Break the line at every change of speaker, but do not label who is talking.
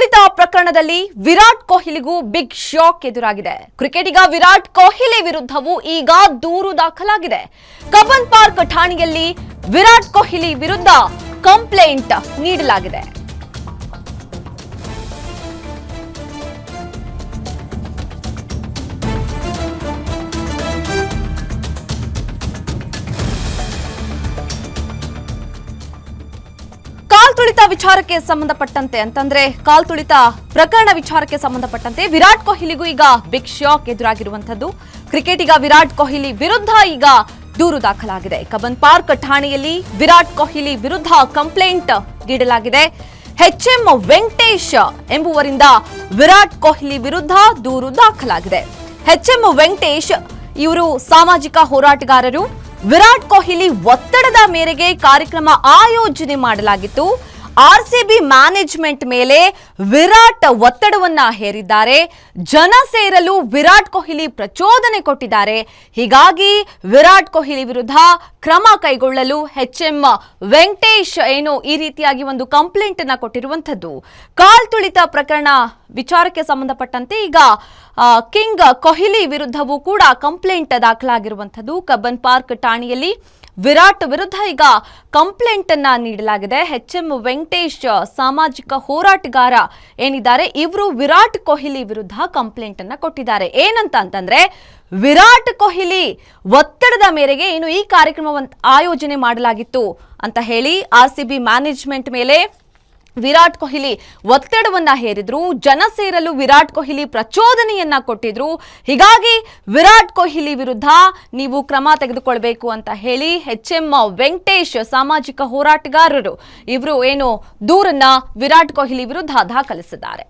ತುಳಿತ ಪ್ರಕರಣದಲ್ಲಿ Virat ಕೊಹ್ಲಿಗೂ big shock ಎದುರಾಗಿದೆ. ಕ್ರಿಕೆಟಿಗ ವಿರಾಟ್ ಕೊಹ್ಲಿ ವಿರುದ್ಧವೂ ಈಗ ದೂರು ದಾಖಲಾಗಿದೆ. ಕಬ್ಬನ್ ಪಾರ್ಕ್ ಠಾಣೆಯಲ್ಲಿ ವಿರಾಟ್ ಕೊಹ್ಲಿ ವಿರುದ್ಧ ಕಂಪ್ಲೇಂಟ್ ನೀಡಲಾಗಿದೆ. ಕಾಲ್ತುಳಿತ ವಿಚಾರಕ್ಕೆ ಸಂಬಂಧಪಟ್ಟಂತೆ ಅಂತಂದ್ರೆ ಕಾಲ್ತುಳಿತ ಪ್ರಕರಣ ವಿಚಾರಕ್ಕೆ ಸಂಬಂಧಪಟ್ಟಂತೆ ವಿರಾಟ್ ಕೊಹ್ಲಿಗೂ ಈಗ ಬಿಗ್ ಶಾಕ್ ಎದುರಾಗಿರುವಂತದ್ದು. ಕ್ರಿಕೆಟಿಗ ವಿರಾಟ್ ಕೊಹ್ಲಿ ವಿರುದ್ಧ ಈಗ ದೂರು ದಾಖಲಾಗಿದೆ. ಕಬ್ಬನ್ ಪಾರ್ಕ್ ಠಾಣೆಯಲ್ಲಿ ವಿರಾಟ್ ಕೊಹ್ಲಿ ವಿರುದ್ಧ ಕಂಪ್ಲೇಂಟ್ ನೀಡಲಾಗಿದೆ. HM ವೆಂಕಟೇಶ್ ಎಂಬುವರಿಂದ ವಿರಾಟ್ ಕೊಹ್ಲಿ ವಿರುದ್ಧ ದೂರು ದಾಖಲಾಗಿದೆ. HM ವೆಂಕಟೇಶ್ ಇವರು ಸಾಮಾಜಿಕ ಹೋರಾಟಗಾರರು. ವಿರಾಟ್ ಕೊಹ್ಲಿ ಒತ್ತಡದ ಮೇರೆಗೆ ಕಾರ್ಯಕ್ರಮ ಆಯೋಜನೆ ಮಾಡಲಾಗಿತ್ತು. RCB ಮ್ಯಾನೇಜ್ಮೆಂಟ್ ಮೇಲೆ ವಿರಾಟ್ ಒತ್ತಡವನ್ನ ಹೇರಿದ್ದಾರೆ. ಜನ ಸೇರಲು ವಿರಾಟ್ ಕೊಹ್ಲಿ ಪ್ರಚೋದನೆ ಕೊಟ್ಟಿದ್ದಾರೆ. ಹೀಗಾಗಿ ವಿರಾಟ್ ಕೊಹ್ಲಿ ವಿರುದ್ಧ ಕ್ರಮ ಕೈಗೊಳ್ಳಲು HM ವೆಂಕಟೇಶ್ ಏನು ಈ ರೀತಿಯಾಗಿ ಒಂದು ಕಂಪ್ಲೇಂಟ್ ಅನ್ನ ಕೊಟ್ಟಿರುವಂತದ್ದು. ಕಾಲ್ತುಳಿತ ಪ್ರಕರಣ ವಿಚಾರಕ್ಕೆ ಸಂಬಂಧಪಟ್ಟಂತೆ ಈಗ ಕಿಂಗ್ ಕೊಹ್ಲಿ ವಿರುದ್ಧವೂ ಕೂಡ ಕಂಪ್ಲೇಂಟ್ ದಾಖಲಾಗಿರುವಂತದ್ದು. ಕಬ್ಬನ್ ಪಾರ್ಕ್ ಠಾಣೆಯಲ್ಲಿ ವಿರಾಟ್ ವಿರುದ್ಧ ಈಗ ಕಂಪ್ಲೇಂಟ್ ಅನ್ನ ನೀಡಲಾಗಿದೆ. HM ವೆಂಕಟೇಶ್ ಸಾಮಾಜಿಕ ಹೋರಾಟಗಾರ ಏನಿದ್ದಾರೆ ಇವರು ವಿರಾಟ್ ಕೊಹ್ಲಿ ವಿರುದ್ಧ ಕಂಪ್ಲೇಂಟ್ ಅನ್ನ ಕೊಟ್ಟಿದ್ದಾರೆ. ಏನಂತ ಅಂತಂದ್ರೆ ವಿರಾಟ್ ಕೊಹ್ಲಿ ಒತ್ತಡದ ಮೇರೆಗೆ ಏನು ಈ ಕಾರ್ಯಕ್ರಮವನ್ನು ಆಯೋಜನೆ ಮಾಡಲಾಗಿತ್ತು ಅಂತ ಹೇಳಿ RCB ಮ್ಯಾನೇಜ್ಮೆಂಟ್ ಮೇಲೆ ವಿರಾಟ್ ಕೊಹ್ಲಿ ಒತ್ತಡವನ್ನ ಹೇರಿದ್ರು. ಜನ ಸೇರಲು ವಿರಾಟ್ ಕೊಹ್ಲಿ ಪ್ರಚೋದನೆಯನ್ನ ಕೊಟ್ಟಿದ್ರು. ಹೀಗಾಗಿ ವಿರಾಟ್ ಕೊಹ್ಲಿ ವಿರುದ್ಧ ನೀವು ಕ್ರಮ ತೆಗೆದುಕೊಳ್ಬೇಕು ಅಂತ ಹೇಳಿ HM ವೆಂಕಟೇಶ್ ಸಾಮಾಜಿಕ ಹೋರಾಟಗಾರರು ಇವರು ಏನು ದೂರನ್ನ ವಿರಾಟ್ ಕೊಹ್ಲಿ ವಿರುದ್ಧ ದಾಖಲಿಸಿದ್ದಾರೆ.